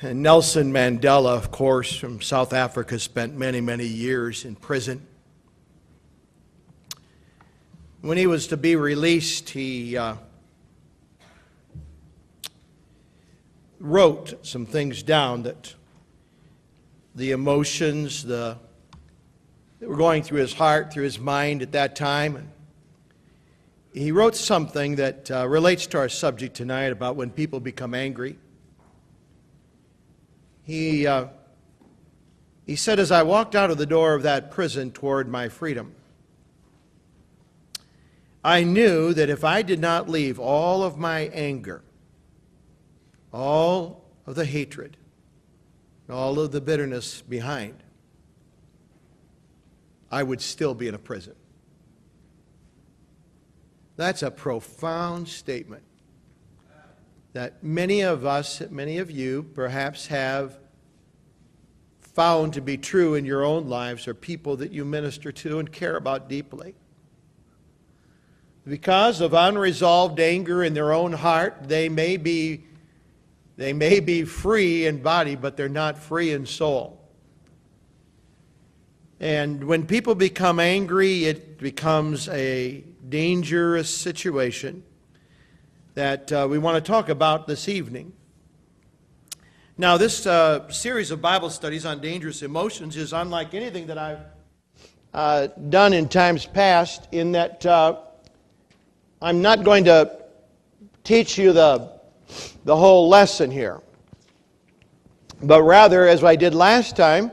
And Nelson Mandela, of course, from South Africa, spent many, many years in prison. When he was to be released, he wrote some things down, that the emotions that were going through his heart, through his mind at that time. And he wrote something that relates to our subject tonight about when people become angry. He said, as I walked out of the door of that prison toward my freedom, I knew that if I did not leave all of my anger, all of the hatred, all of the bitterness behind, I would still be in a prison. That's a profound statement that many of us, many of you, perhaps have found to be true in your own lives, or people that you minister to and care about deeply. Because of unresolved anger in their own heart, they may be free in body, but they're not free in soul. And when people become angry, it becomes a dangerous situation that we want to talk about this evening. Now, this series of Bible studies on dangerous emotions is unlike anything that I've done in times past, in that I'm not going to teach you the whole lesson here. But rather, as I did last time,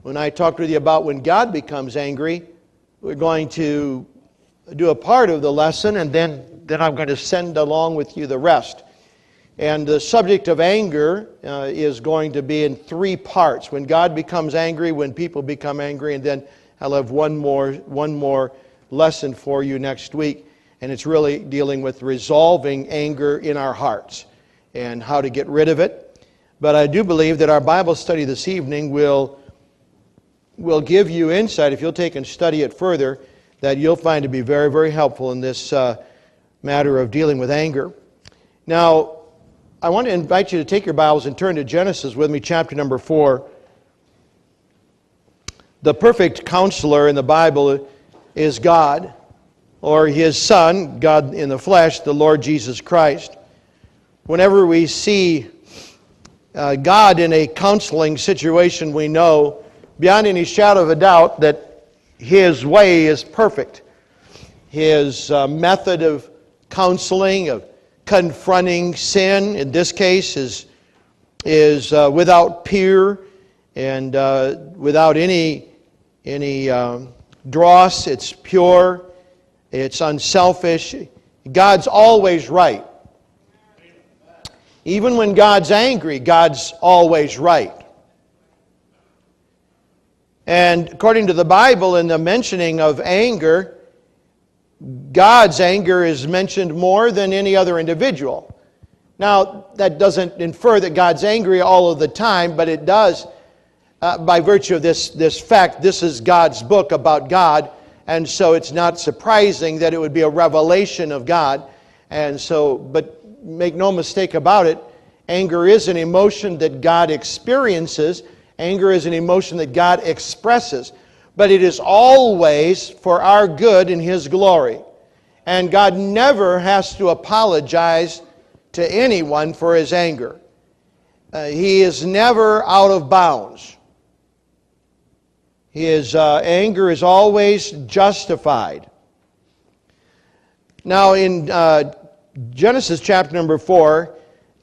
when I talked with you about when God becomes angry, we're going to do a part of the lesson, and then I'm going to send along with you the rest. And the subject of anger is going to be in 3 parts. When God becomes angry, when people become angry, and then I'll have one more lesson for you next week. And it's really dealing with resolving anger in our hearts and how to get rid of it. But I do believe that our Bible study this evening will give you insight, if you'll take and study it further, that you'll find to be very, very helpful in this matter of dealing with anger. Now, I want to invite you to take your Bibles and turn to Genesis with me, chapter number 4. The perfect counselor in the Bible is God, or His Son, God in the flesh, the Lord Jesus Christ. Whenever we see God in a counseling situation, we know beyond any shadow of a doubt that His way is perfect. His method of counseling, of confronting sin, in this case, is without peer and without any dross. It's pure. It's unselfish. God's always right. Even when God's angry, God's always right. And according to the Bible, in the mentioning of anger, God's anger is mentioned more than any other individual. Now, that doesn't infer that God's angry all of the time, but it does, by virtue of this fact, this is God's book about God, and so it's not surprising that it would be a revelation of God. And so, but make no mistake about it, anger is an emotion that God experiences. Anger is an emotion that God expresses. But it is always for our good and His glory. And God never has to apologize to anyone for His anger. He is never out of bounds. His anger is always justified. Now in Genesis chapter number 4,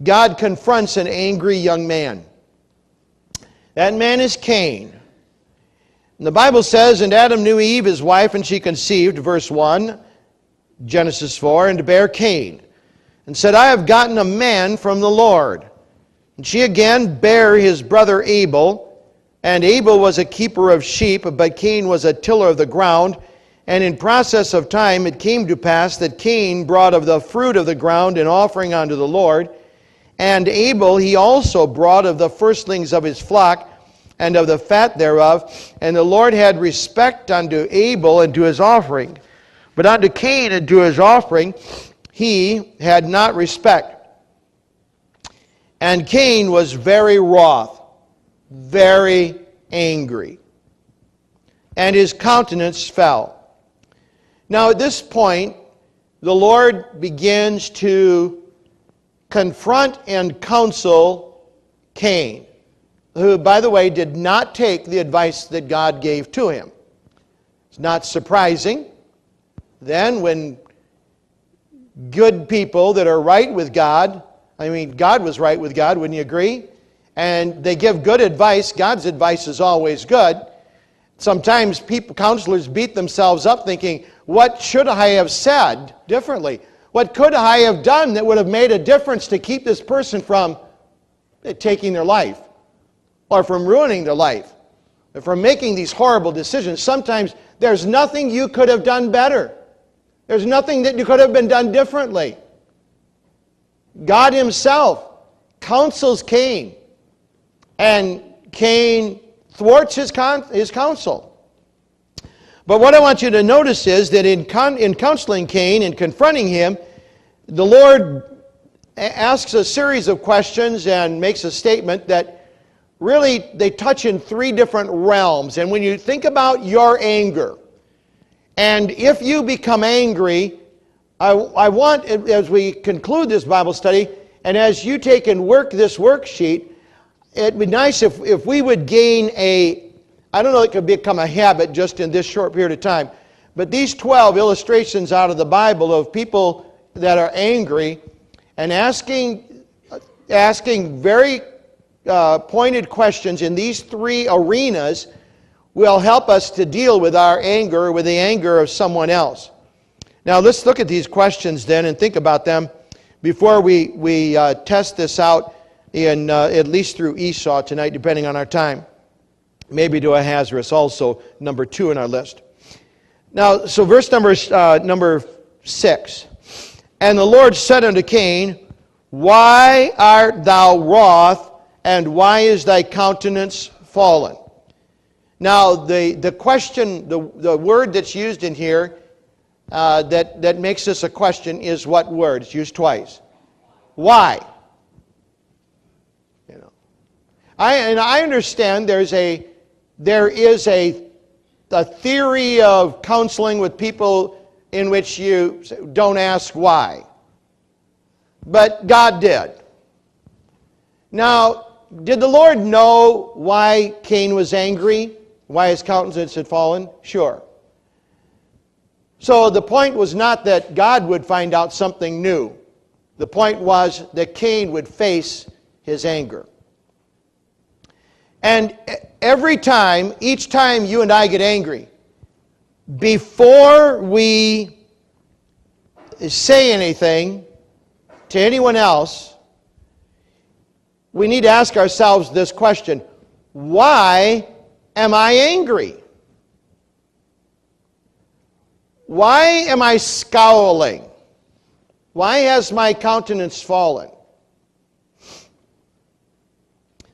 God confronts an angry young man. That man is Cain. And the Bible says, and Adam knew Eve, his wife, and she conceived, verse 1, Genesis 4, and bare Cain, and said, I have gotten a man from the Lord. And she again bare his brother Abel, and Abel was a keeper of sheep, but Cain was a tiller of the ground. And in process of time it came to pass that Cain brought of the fruit of the ground an offering unto the Lord, and Abel he also brought of the firstlings of his flock, and of the fat thereof. And the Lord had respect unto Abel and to his offering. But unto Cain and to his offering he had not respect. And Cain was very wroth, very angry, and his countenance fell. Now at this point, the Lord begins to confront and counsel Cain, who, by the way, did not take the advice that God gave to him. It's not surprising. Then when good people that are right with God, God was right with God, wouldn't you agree? And they give good advice. God's advice is always good. Sometimes counselors beat themselves up thinking, what should I have said differently? What could I have done that would have made a difference to keep this person from taking their life, or from ruining their life, or from making these horrible decisions? Sometimes there's nothing you could have done better. There's nothing that you could have been done differently. God himself counsels Cain, and Cain thwarts his counsel. But what I want you to notice is that in counseling Cain and confronting him, the Lord asks a series of questions and makes a statement that really they touch in three different realms. And when you think about your anger, and if you become angry, I want, as we conclude this Bible study, and as you take and work this worksheet, it'd be nice if we would gain I don't know, it could become a habit just in this short period of time, but these 12 illustrations out of the Bible of people that are angry and asking very pointed questions in these three arenas will help us to deal with our anger or with the anger of someone else. Now let's look at these questions then and think about them before we test this out in at least through Esau tonight, depending on our time. Maybe to Ahasuerus also, number 2 in our list. Now, so verse number 6. And the Lord said unto Cain, Why art thou wroth, and why is thy countenance fallen? Now, the question, the word that's used in here that makes this a question is what word? It's used twice. Why? I understand there is a theory of counseling with people in which you don't ask why. But God did. Now, did the Lord know why Cain was angry? Why his countenance had fallen? Sure. So the point was not that God would find out something new. The point was that Cain would face his anger. And each time you and I get angry, before we say anything to anyone else, we need to ask ourselves this question: why am I angry? Why am I scowling? Why has my countenance fallen?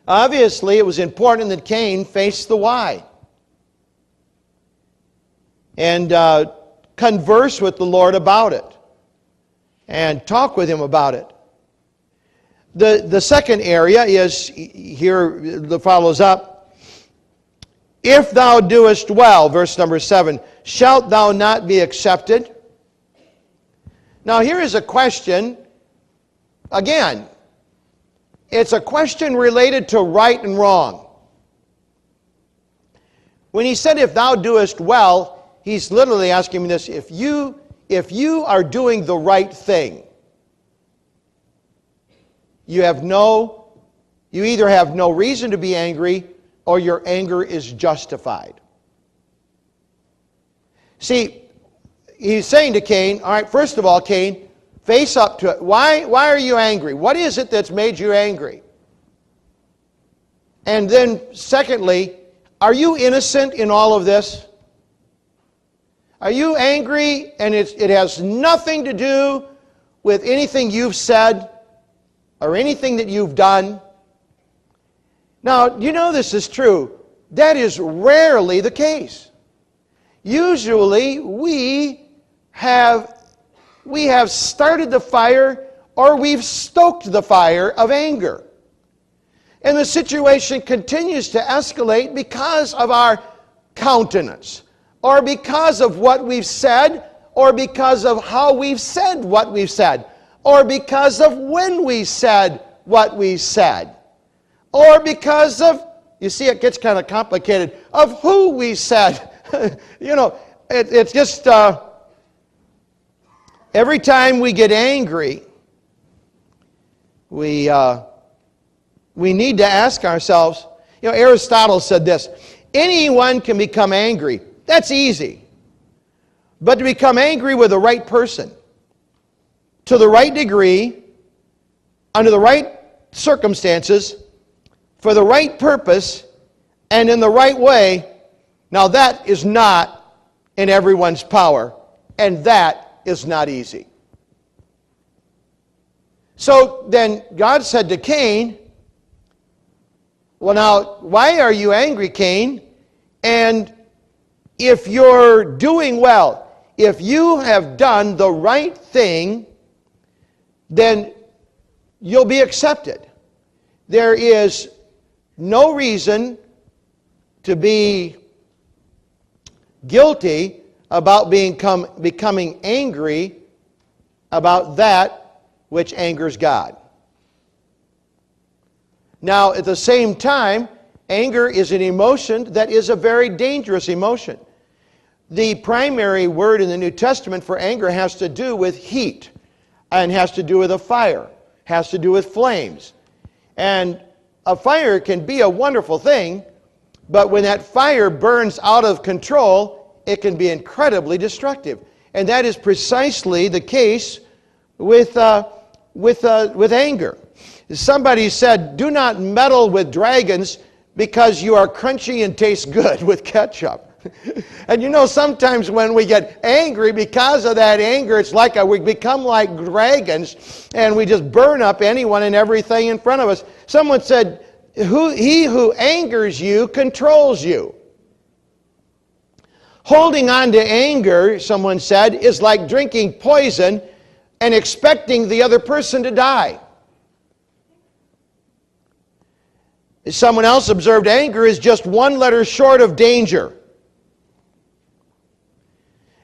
Obviously, it was important that Cain face the why and converse with the Lord about it and talk with him about it. The second area is, here that follows up, if thou doest well, verse number 7, shalt thou not be accepted? Now here is a question, again, it's a question related to right and wrong. When he said, if thou doest well, he's literally asking me this: if you are doing the right thing, you either have no reason to be angry, or your anger is justified. See, he's saying to Cain, all right, first of all, Cain, face up to it. Why are you angry? What is it that's made you angry? And then, secondly, are you innocent in all of this? Are you angry and it has nothing to do with anything you've said or anything that you've done? Now, you know this is true. That is rarely the case. Usually, we have started the fire, or we've stoked the fire of anger. And the situation continues to escalate because of our countenance, or because of what we've said, or because of how we've said what we've said, or because of when we said what we said, or because of, you see, it gets kind of complicated, of who we said. It's just, every time we get angry, we need to ask ourselves, Aristotle said this, anyone can become angry. That's easy. But to become angry with the right person, to the right degree, under the right circumstances, for the right purpose, and in the right way, now that is not in everyone's power, and that is not easy. So then God said to Cain, well, now, why are you angry, Cain? And if you're doing well, if you have done the right thing, then you'll be accepted. There is no reason to be guilty about becoming angry about that which angers God. Now, at the same time, anger is an emotion that is a very dangerous emotion. The primary word in the New Testament for anger has to do with heat, and has to do with a fire, has to do with flames. And a fire can be a wonderful thing, but when that fire burns out of control, it can be incredibly destructive. And that is precisely the case with anger. Somebody said, do not meddle with dragons because you are crunchy and taste good with ketchup. And sometimes when we get angry, because of that anger, it's like we become like dragons, and we just burn up anyone and everything in front of us. Someone said, he who angers you controls you. Holding on to anger, someone said, is like drinking poison and expecting the other person to die. Someone else observed anger is just one letter short of danger.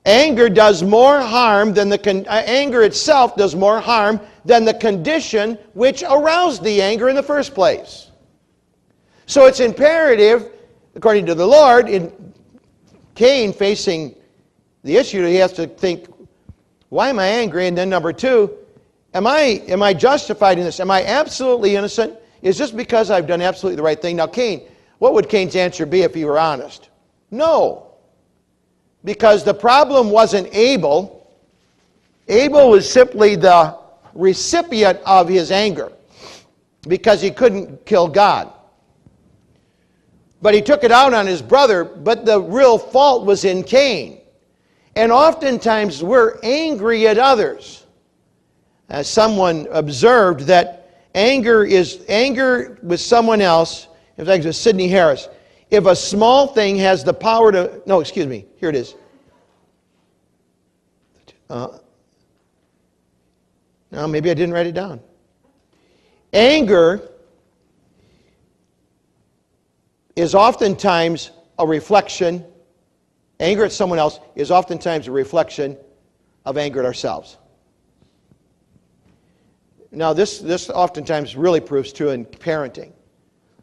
Anger does more harm than anger itself does more harm than the condition which aroused the anger in the first place. So it's imperative, according to the Lord, in Cain facing the issue, he has to think, why am I angry? And then number two, am I justified in this? Am I absolutely innocent? Is this because I've done absolutely the right thing? Now, Cain, what would Cain's answer be if he were honest? No. Because the problem wasn't Abel. Abel was simply the recipient of his anger because he couldn't kill God. But he took it out on his brother, but the real fault was in Cain. And oftentimes we're angry at others. As someone observed that anger with someone else, in fact, it was Sidney Harris. If a small thing has the power to... No, excuse me. Here it is. No, maybe I didn't write it down. Anger is oftentimes a reflection. Anger at someone else is oftentimes a reflection of anger at ourselves. Now, this oftentimes really proves true in parenting.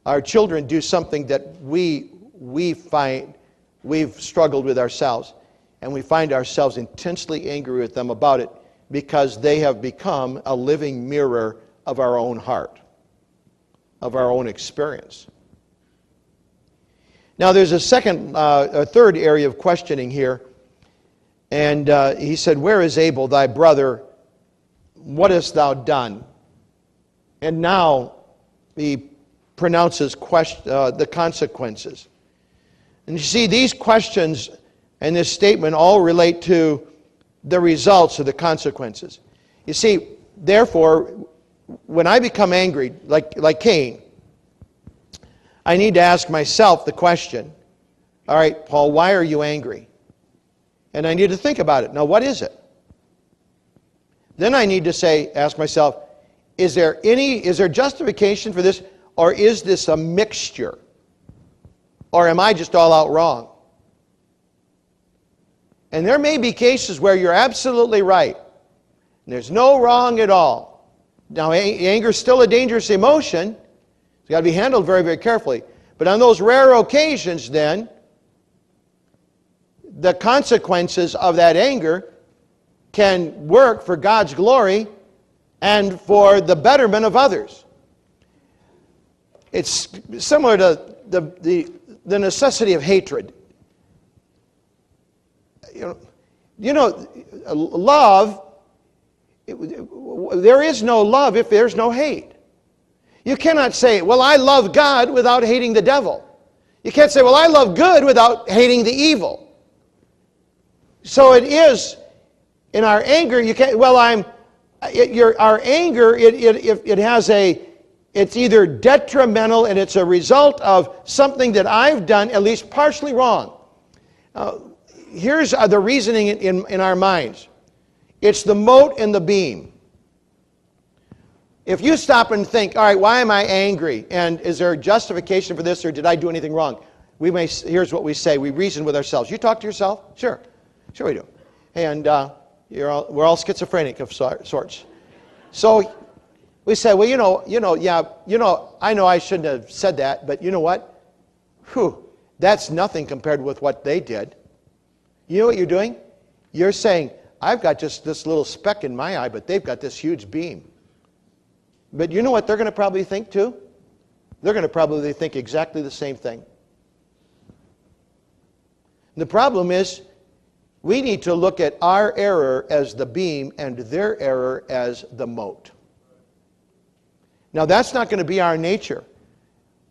Our children do something that we find we've struggled with ourselves, and we find ourselves intensely angry with them about it because they have become a living mirror of our own heart, of our own experience. Now, there's a third area of questioning here, and he said, "Where is Abel, thy brother? What hast thou done?" And now he pronounces the consequences. And you see, these questions and this statement all relate to the results of the consequences. You see, therefore, when I become angry, like Cain, I need to ask myself the question, all right, Paul, why are you angry? And I need to think about it. Now, what is it? Then I need to ask myself, is there justification for this, Or is this a mixture? Or am I just all out wrong? And there may be cases where you're absolutely right. There's no wrong at all. Now, anger is still a dangerous emotion. It's got to be handled very, very carefully. But on those rare occasions, then, the consequences of that anger can work for God's glory and for the betterment of others. It's similar to the necessity of hatred. Love, there is no love if there's no hate. You cannot say, well, I love God without hating the devil. You can't say, well, I love good without hating the evil. So it is, in our anger, you can't, well, our anger, it has it's either detrimental and it's a result of something that I've done at least partially wrong. Here's the reasoning in our minds. It's the mote and the beam. If you stop and think, all right, why am I angry? And is there a justification for this, or did I do anything wrong? Here's what we say. We reason with ourselves. You talk to yourself? Sure. Sure we do. And we're all schizophrenic of sorts. So we say, well, I know I shouldn't have said that, but you know what? That's nothing compared with what they did. You know what you're doing? You're saying, I've got just this little speck in my eye, but they've got this huge beam. But you know what they're going to probably think too? They're going to probably think exactly the same thing. The problem is, we need to look at our error as the beam and their error as the mote. Now, that's not going to be our nature,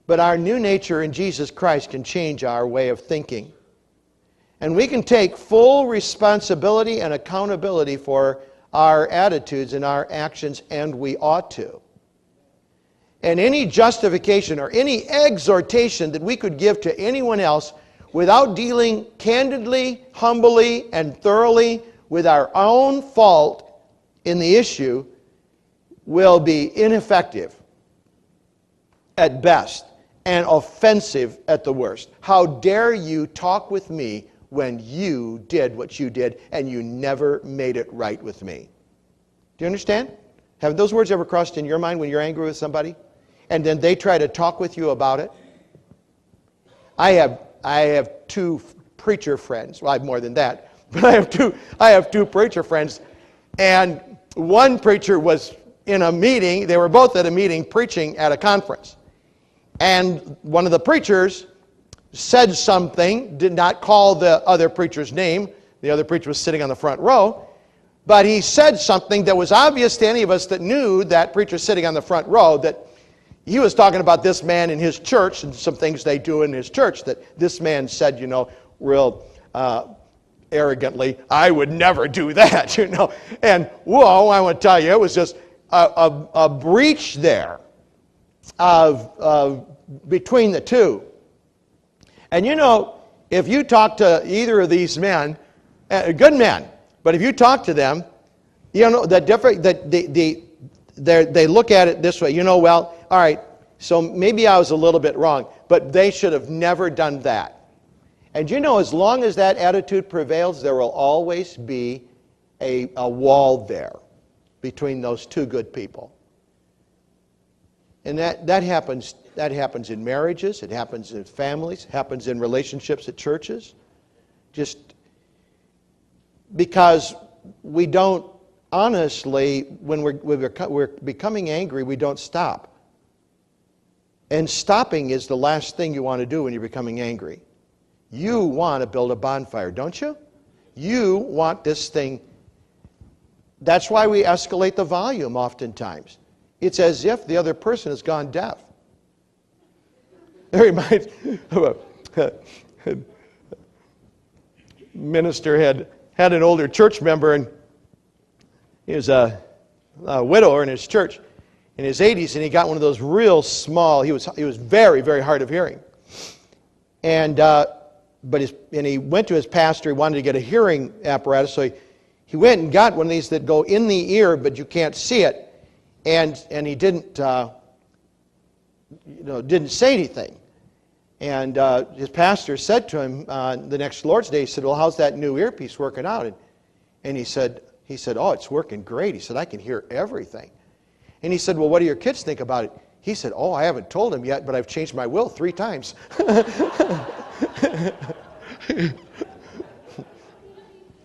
but our new nature in Jesus Christ can change our way of thinking. And we can take full responsibility and accountability for our attitudes and our actions, and we ought to. And any justification or any exhortation that we could give to anyone else without dealing candidly, humbly, and thoroughly with our own fault in the issue will be ineffective at best and offensive at the worst. How dare you talk with me when you did what you did and you never made it right with me? Do you understand? Have those words ever crossed in your mind when you're angry with somebody and then they try to talk with you about it? I have two preacher friends. Well, I have more than that. But I have two preacher friends. And one preacher was in a meeting. They were both at a meeting preaching at a conference. And one of the preachers said something, did not call the other preacher's name. The other preacher was sitting on the front row. But he said something that was obvious to any of us that knew that preacher sitting on the front row, that he was talking about this man in his church and some things they do in his church, that this man said, real arrogantly, I would never do that, And, whoa, I want to tell you, it was just a breach there of between the two. And if you talk to either of these men, good men, but if you talk to them, they look at it this way, well, all right, so maybe I was a little bit wrong, but they should have never done that. And as long as that attitude prevails, there will always be a wall there between those two good people. And that happens in marriages, it happens in families, it happens in relationships at churches. Just because we don't, honestly, when we're becoming angry, we don't stop. And stopping is the last thing you want to do when you're becoming angry. You want to build a bonfire, don't you? You want this thing. That's why we escalate the volume oftentimes. It's as if the other person has gone deaf. That reminds me of a minister had an older church member, and he was a widower in his church in his 80s, and he got one of those real small. He was very, very hard of hearing, and he went to his pastor. He wanted to get a hearing apparatus, so he went and got one of these that go in the ear, but you can't see it, and he didn't. didn't say anything. And his pastor said to him the next Lord's Day, he said, well, how's that new earpiece working out? And he said, oh, it's working great. He said, I can hear everything. And he said, well, what do your kids think about it? He said, oh, I haven't told them yet, but I've changed my will 3 times.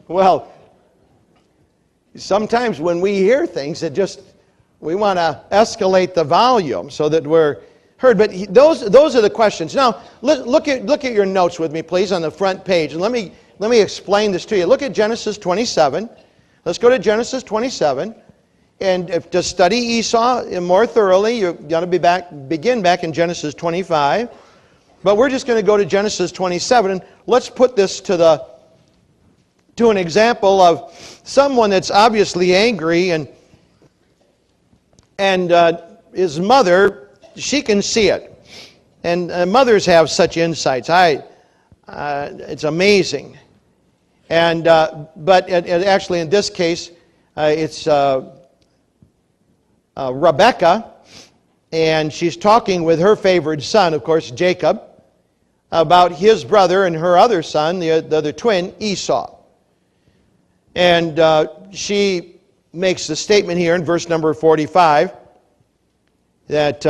Well, sometimes when we hear things, we want to escalate the volume so that we're heard. But those are the questions. Now, look at your notes with me, please, on the front page. And let me explain this to you. Look at Genesis 27. Let's go to Genesis 27. And to study Esau more thoroughly, you're going to begin back in Genesis 25. But we're just going to go to Genesis 27. And let's put this to an example of someone that's obviously angry, and his mother, she can see it. And mothers have such insights. It's amazing. And but actually, in this case, it's Rebecca, and she's talking with her favored son, of course, Jacob, about his brother and her other son, the other twin, Esau. And she makes the statement here in verse number 45 that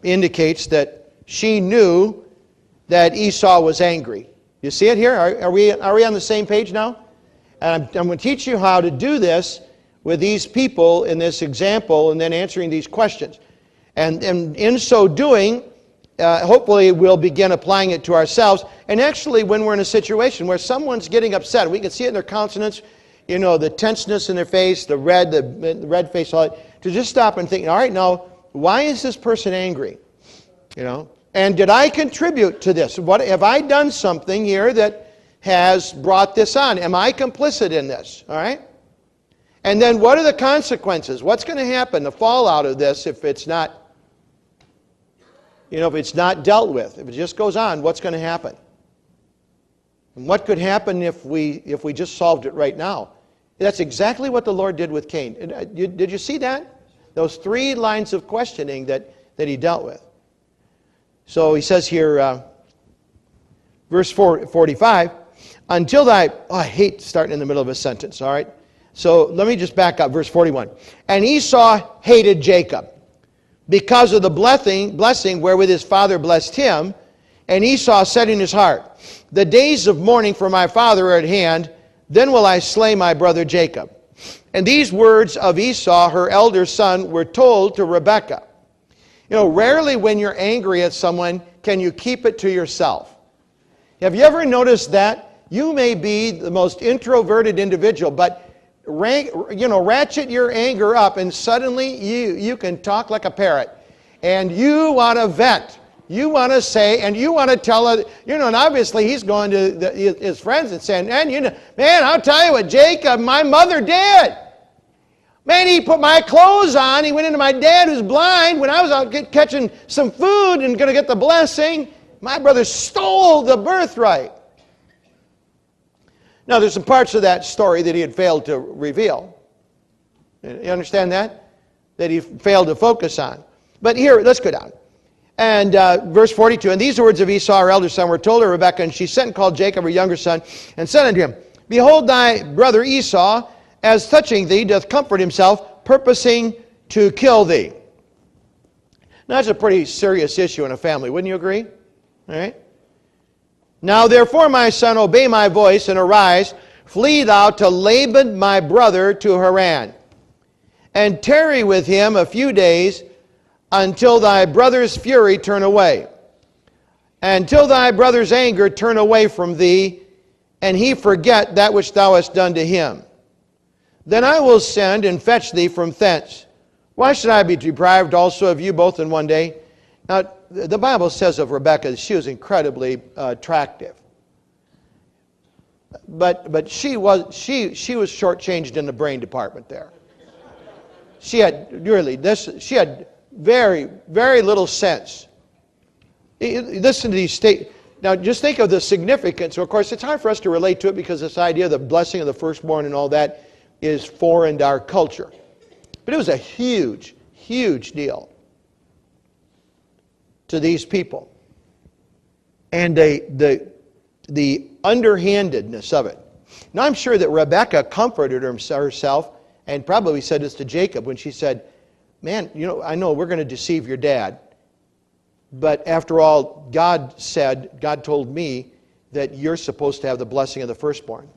indicates that she knew that Esau was angry. You see it here? Are we on the same page now? And I'm going to teach you how to do this with these people in this example, and then answering these questions. And in so doing, hopefully we'll begin applying it to ourselves. And actually, when we're in a situation where someone's getting upset, we can see it in their countenance, the tenseness in their face, the red face, all that, to just stop and think, all right, now, why is this person angry? And did I contribute to this? What have I done something here that has brought this on? Am I complicit in this? All right? And then what are the consequences? What's going to happen, the fallout of this, if it's not, if it's not dealt with? If it just goes on, what's going to happen? And what could happen if we just solved it right now? That's exactly what the Lord did with Cain. Did you see that? Those 3 lines of questioning that he dealt with. So he says here, verse 45, until I hate starting in the middle of a sentence, all right? So let me just back up, verse 41. And Esau hated Jacob because of the blessing wherewith his father blessed him. And Esau said in his heart, the days of mourning for my father are at hand, then will I slay my brother Jacob. And these words of Esau, her elder son, were told to Rebekah. Rarely when you're angry at someone can you keep it to yourself. Have you ever noticed that? You may be the most introverted individual, but ratchet your anger up, and suddenly you can talk like a parrot. And you want to vent. You want to say, and you want to tell, and obviously he's going to his friends and saying, man, I'll tell you what Jacob, my mother did. Man, he put my clothes on. He went into my dad who's blind when I was out catching some food and going to get the blessing. My brother stole the birthright. Now, there's some parts of that story that he had failed to reveal. You understand that? That he failed to focus on. But here, let's go down. And verse 42, and these words of Esau, her elder son, were told to Rebekah, and she sent and called Jacob, her younger son, and said unto him, behold, thy brother Esau, as touching thee, doth comfort himself, purposing to kill thee. Now, that's a pretty serious issue in a family, wouldn't you agree? All right? Now, therefore, my son, obey my voice, and arise, flee thou to Laban my brother to Haran, and tarry with him a few days, until thy brother's fury turn away, until thy brother's anger turn away from thee, and he forget that which thou hast done to him. Then I will send and fetch thee from thence. Why should I be deprived also of you both in one day? Now, the Bible says of Rebekah that she was incredibly attractive. But she was shortchanged in the brain department there. She had very, very little sense. Listen to these statements. Now, just think of the significance. So, of course, it's hard for us to relate to it because this idea of the blessing of the firstborn and all that is foreign to our culture. But it was a huge, huge deal. to these people. And the underhandedness of it. Now I'm sure that Rebekah comforted herself and probably said this to Jacob when she said, man, I know we're going to deceive your dad. But after all, God told me that you're supposed to have the blessing of the firstborn.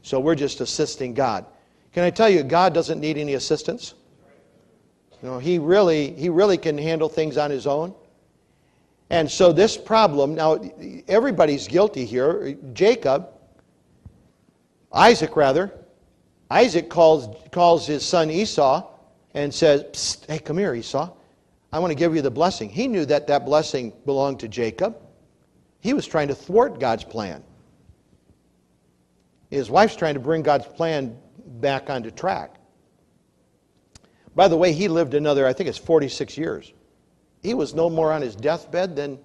So we're just assisting God. Can I tell you, God doesn't need any assistance? He really can handle things on his own. And so this problem, now everybody's guilty here. Isaac calls his son Esau and says, "Psst, hey, come here, Esau. I want to give you the blessing." He knew that blessing belonged to Jacob. He was trying to thwart God's plan. His wife's trying to bring God's plan back onto track. By the way, he lived another, I think it's 46 years. He was no more on his deathbed than,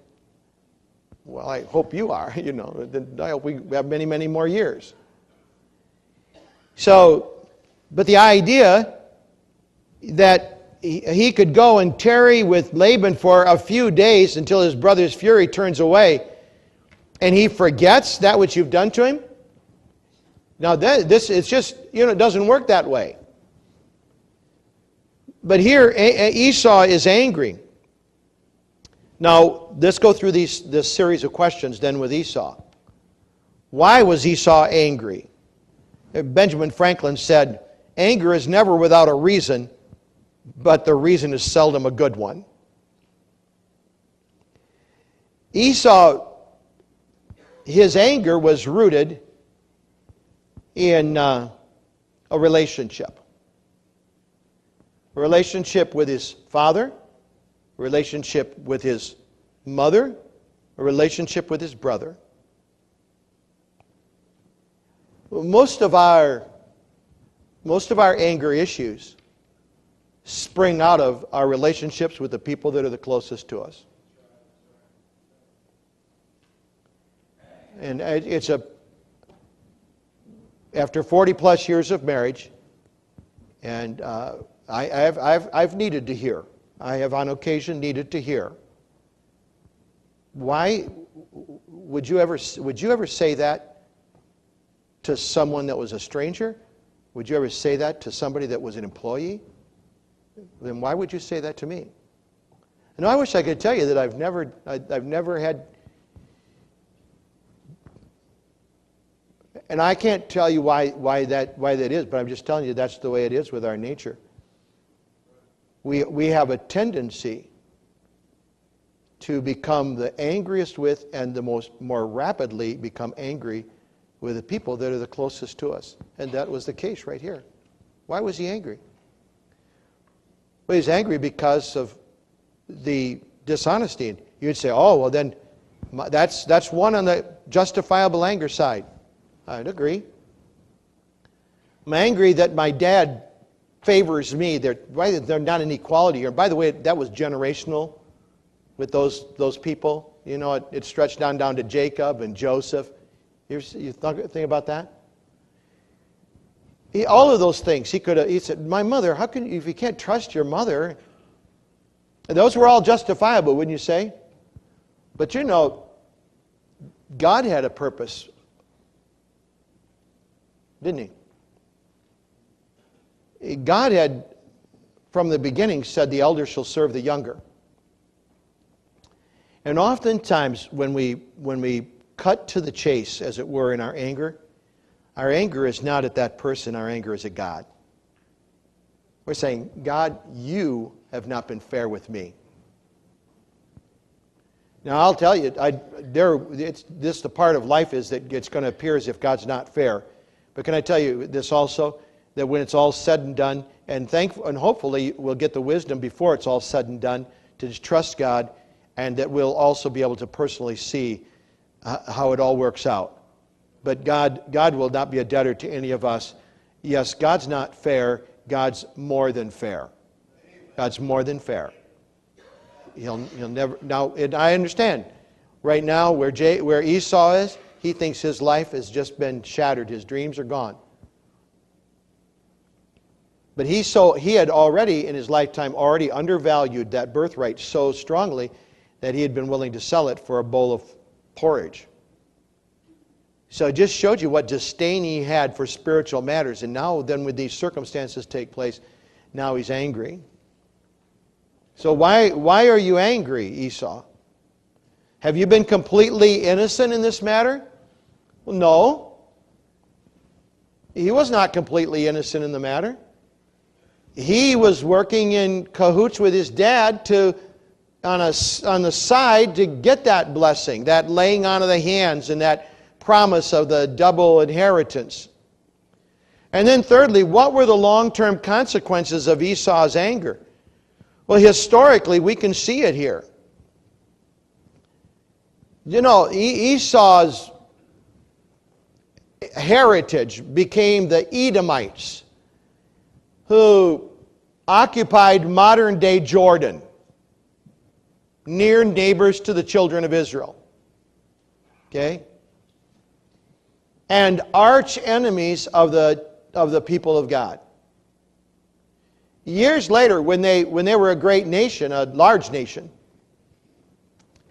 well, I hope you are, I hope we have many, many more years. So, but the idea that he could go and tarry with Laban for a few days until his brother's fury turns away, and he forgets that which you've done to him. Now, it's just, it doesn't work that way. But here, Esau is angry. Now, let's go through this series of questions then with Esau. Why was Esau angry? Benjamin Franklin said, anger is never without a reason, but the reason is seldom a good one. Esau, his anger was rooted in a relationship. A relationship with his father, a relationship with his mother, a relationship with his brother. Most of our anger issues spring out of our relationships with the people that are the closest to us. And after 40 plus years of marriage, and I've needed to hear. I have on occasion needed to hear. Why would you ever say that to someone that was a stranger? Would you ever say that to somebody that was an employee? Then why would you say that to me? And I wish I could tell you that I've never had. And I can't tell you why that is, but I'm just telling you that's the way it is with our nature. We have a tendency to become the angriest with and more rapidly become angry with the people that are the closest to us. And that was the case right here. Why was he angry? Well, he's angry because of the dishonesty. And you'd say, oh, well then, that's one on the justifiable anger side. I'd agree. I'm angry that my dad favors me. There's not an equality here. By the way, that was generational with those people. It stretched down to Jacob and Joseph. You think about that? All of those things. He said, my mother, how can you, if you can't trust your mother? And those were all justifiable, wouldn't you say? But God had a purpose, didn't he? God had, from the beginning, said the elder shall serve the younger. And oftentimes, when we cut to the chase, as it were, in our anger is not at that person, our anger is at God. We're saying, God, you have not been fair with me. Now, I'll tell you, the part of life is that it's going to appear as if God's not fair. But can I tell you this also? That when it's all said and done, and hopefully we'll get the wisdom before it's all said and done to just trust God, and that we'll also be able to personally see how it all works out. But God will not be a debtor to any of us. Yes, God's not fair. God's more than fair. God's more than fair. He'll never. Now, I understand. Right now, where Esau is, he thinks his life has just been shattered. His dreams are gone. But he had already, in his lifetime, undervalued that birthright so strongly that he had been willing to sell it for a bowl of porridge. So it just showed you what disdain he had for spiritual matters. And now then when these circumstances take place, now he's angry. So why are you angry, Esau? Have you been completely innocent in this matter? Well, no. He was not completely innocent in the matter. He was working in cahoots with his dad on the side to get that blessing, that laying on of the hands and that promise of the double inheritance. And then thirdly, what were the long-term consequences of Esau's anger? Well, historically, we can see it here. You know, Esau's heritage became the Edomites, who occupied modern-day Jordan, near neighbors to the children of Israel. Okay? And arch enemies of the people of God. Years later, when they were a great nation, a large nation,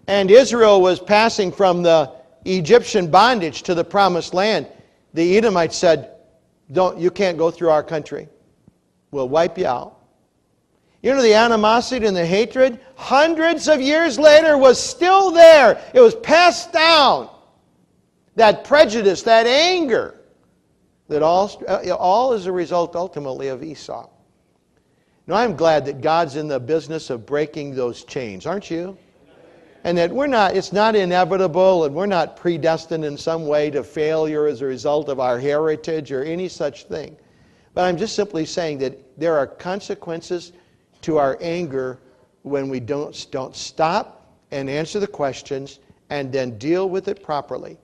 and Israel was passing from the Egyptian bondage to the promised land, the Edomites said, you can't go through our country. We'll wipe you out. You know, the animosity and the hatred, hundreds of years later, was still there. It was passed down. That prejudice, that anger, that all is a result ultimately of Esau. Now, I'm glad that God's in the business of breaking those chains, aren't you? And that it's not inevitable, and we're not predestined in some way to failure as a result of our heritage or any such thing. But I'm just simply saying that there are consequences to our anger when we don't stop and answer the questions and then deal with it properly.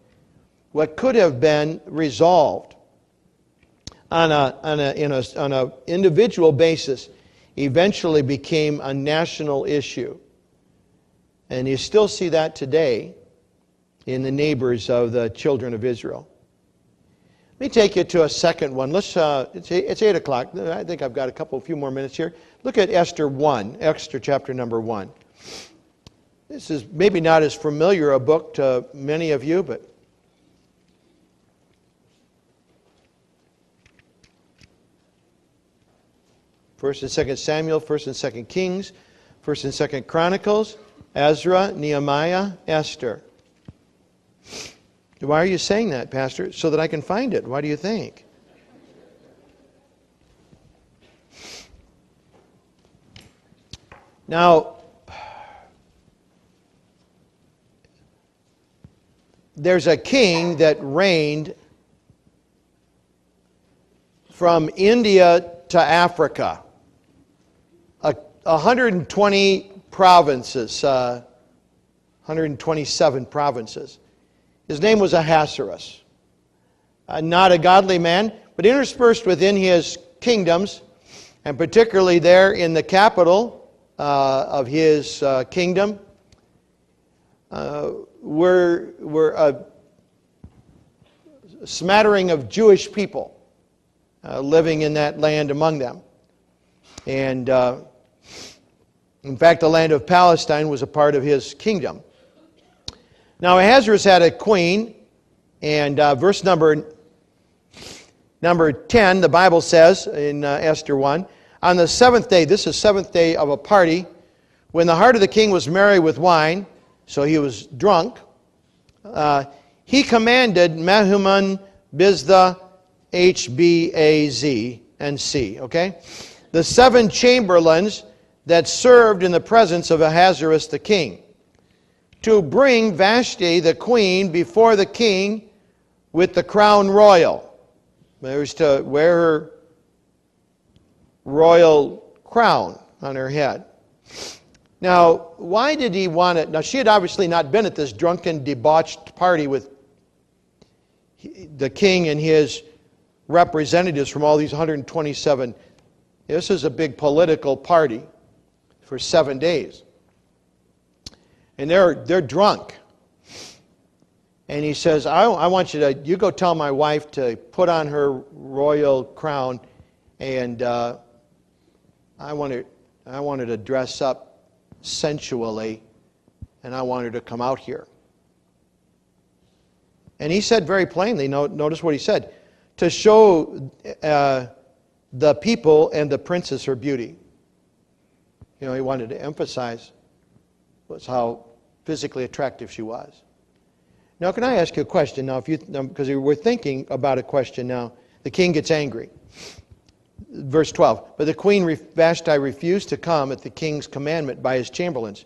What could have been resolved on an individual basis eventually became a national issue. And you still see that today in the neighbors of the children of Israel. Let me take you to a second one. It's 8 o'clock. I think I've got a few more minutes here. Look at Esther 1, Esther chapter number 1. This is maybe not as familiar a book to many of you, but First and Second Samuel, First and Second Kings, First and Second Chronicles, Ezra, Nehemiah, Esther. Why are you saying that, Pastor? So that I can find it. Why do you think? Now, there's a king that reigned from India to Africa. 120 provinces, 127 provinces. His name was Ahasuerus. Not a godly man, but interspersed within his kingdoms, and particularly there in the capital of his kingdom, were a smattering of Jewish people living in that land among them. And in fact, the land of Palestine was a part of his kingdom. Now, Ahasuerus had a queen, and verse number 10, the Bible says in Esther 1, on the seventh day, this is seventh day of a party, when the heart of the king was merry with wine, so he was drunk, he commanded Mehuman, Biztha, Hbaz, and C, okay? The 7 chamberlains that served in the presence of Ahasuerus the king, to bring Vashti the queen before the king with the crown royal. That was to wear her royal crown on her head. Now, why did he want it? Now, she had obviously not been at this drunken, debauched party with the king and his representatives from all these 127. This is a big political party for 7 days. And they're drunk. And he says, I want you go tell my wife to put on her royal crown, and I want her to dress up sensually and I want her to come out here. And he said very plainly, notice what he said, to show the people and the princess her beauty. He wanted to emphasize was how physically attractive she was. Now, can I ask you a question now? Because we're thinking about a question now. The king gets angry. Verse 12. But the queen Vashti refused to come at the king's commandment by his chamberlains.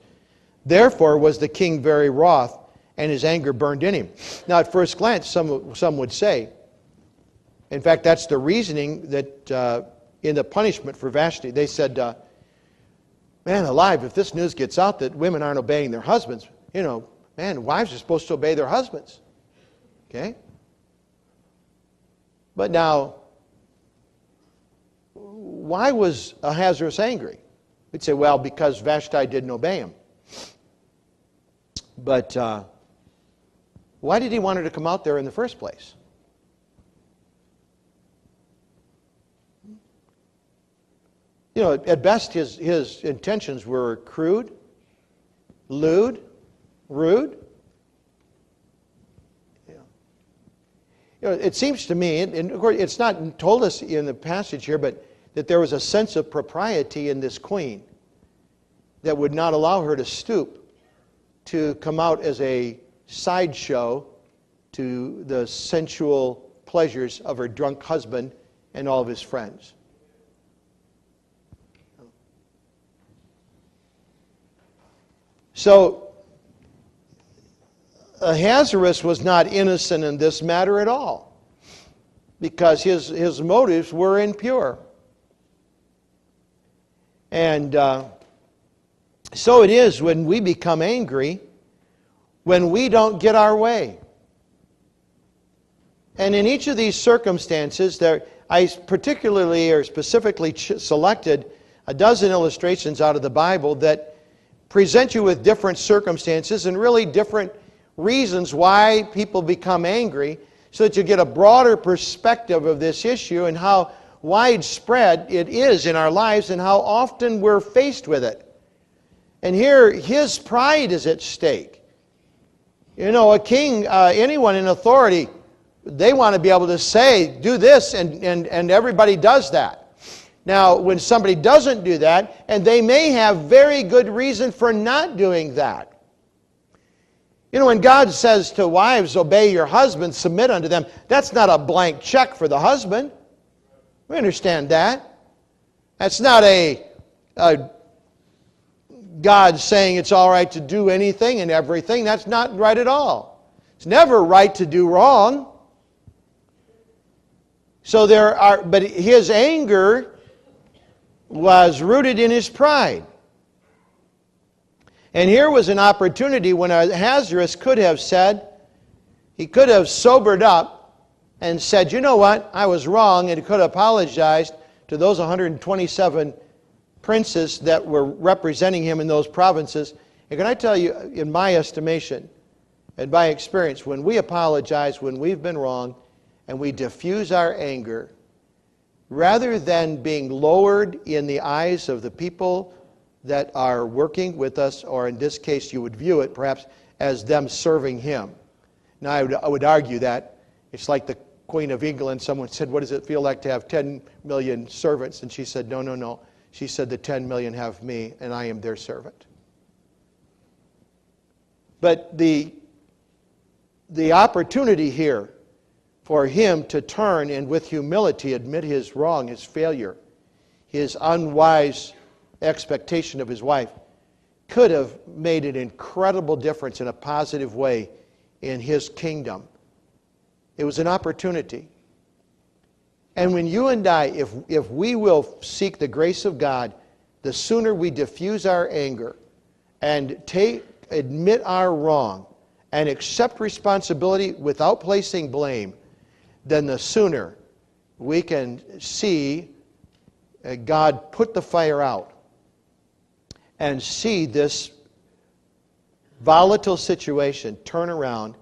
Therefore was the king very wroth, and his anger burned in him. Now, at first glance, some would say, in fact, that's the reasoning that in the punishment for Vashti, they said, man alive, if this news gets out that women aren't obeying their husbands, man, wives are supposed to obey their husbands. Okay? But now, why was Ahasuerus angry? We'd say, well, because Vashti didn't obey him. But why did he want her to come out there in the first place? At best, his intentions were crude, lewd, rude. It seems to me, and of course it's not told us in the passage here, but that there was a sense of propriety in this queen that would not allow her to stoop to come out as a sideshow to the sensual pleasures of her drunk husband and all of his friends. So, Ahasuerus was not innocent in this matter at all, because his motives were impure. And so it is when we become angry, when we don't get our way. And in each of these circumstances, I particularly or specifically selected a dozen illustrations out of the Bible that present you with different circumstances and really different reasons why people become angry, so that you get a broader perspective of this issue and how widespread it is in our lives and how often we're faced with it. And here, his pride is at stake. A king, anyone in authority, they want to be able to say, do this, and everybody does that. Now, when somebody doesn't do that, and they may have very good reason for not doing that. When God says to wives, obey your husbands, submit unto them, that's not a blank check for the husband. We understand that. That's not a God saying it's all right to do anything and everything. That's not right at all. It's never right to do wrong. So but his anger was rooted in his pride. And here was an opportunity when Ahasuerus could have said, he could have sobered up and said, you know what, I was wrong, and he could have apologized to those 127 princes that were representing him in those provinces. And can I tell you, in my estimation and by experience, when we apologize when we've been wrong and we diffuse our anger, rather than being lowered in the eyes of the people that are working with us, or in this case you would view it perhaps as them serving him. Now I would argue that it's like the Queen of England. Someone said, what does it feel like to have 10 million servants? And she said, no. She said, the 10 million have me and I am their servant. But the opportunity here for him to turn and with humility admit his wrong, his failure, his unwise expectation of his wife, could have made an incredible difference in a positive way in his kingdom. It was an opportunity. And when you and I, if we will seek the grace of God, the sooner we diffuse our anger and admit our wrong and accept responsibility without placing blame, then the sooner we can see God put the fire out and see this volatile situation turn around,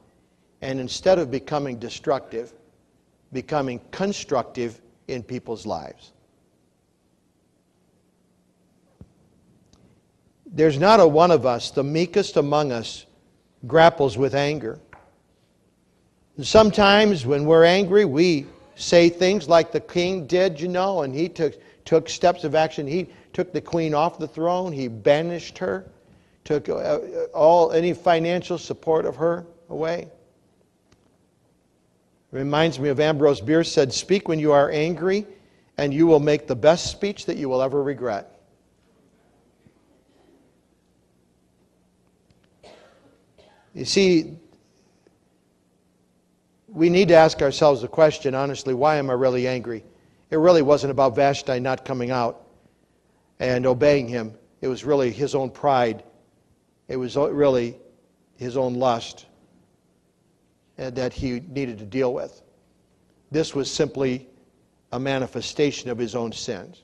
and instead of becoming destructive, becoming constructive in people's lives. there's not a one of us, the meekest among us, grapples with anger. And sometimes when we're angry, we say things like the king did, and he took steps of action. He took the queen off the throne. He banished her, took any financial support of her away. It reminds me of Ambrose Bierce said, "Speak when you are angry, and you will make the best speech that you will ever regret." You see, we need to ask ourselves the question, honestly, why am I really angry? It really wasn't about Vashti not coming out and obeying him. It was really his own pride. It was really his own lust that he needed to deal with. This was simply a manifestation of his own sins.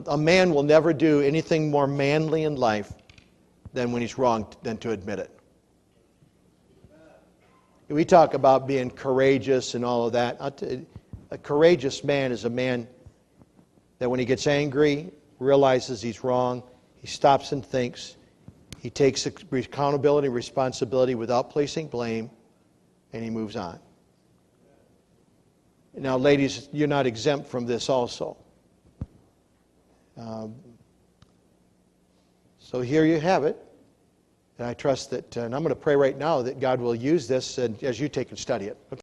A man will never do anything more manly in life than when he's wrong than to admit it. We talk about being courageous and all of that. A courageous man is a man that when he gets angry, realizes he's wrong, he stops and thinks, he takes accountability and responsibility without placing blame, and he moves on. Now, ladies, you're not exempt from this also. So here you have it. And I trust that, and I'm going to pray right now that God will use this as you take and study it. Okay?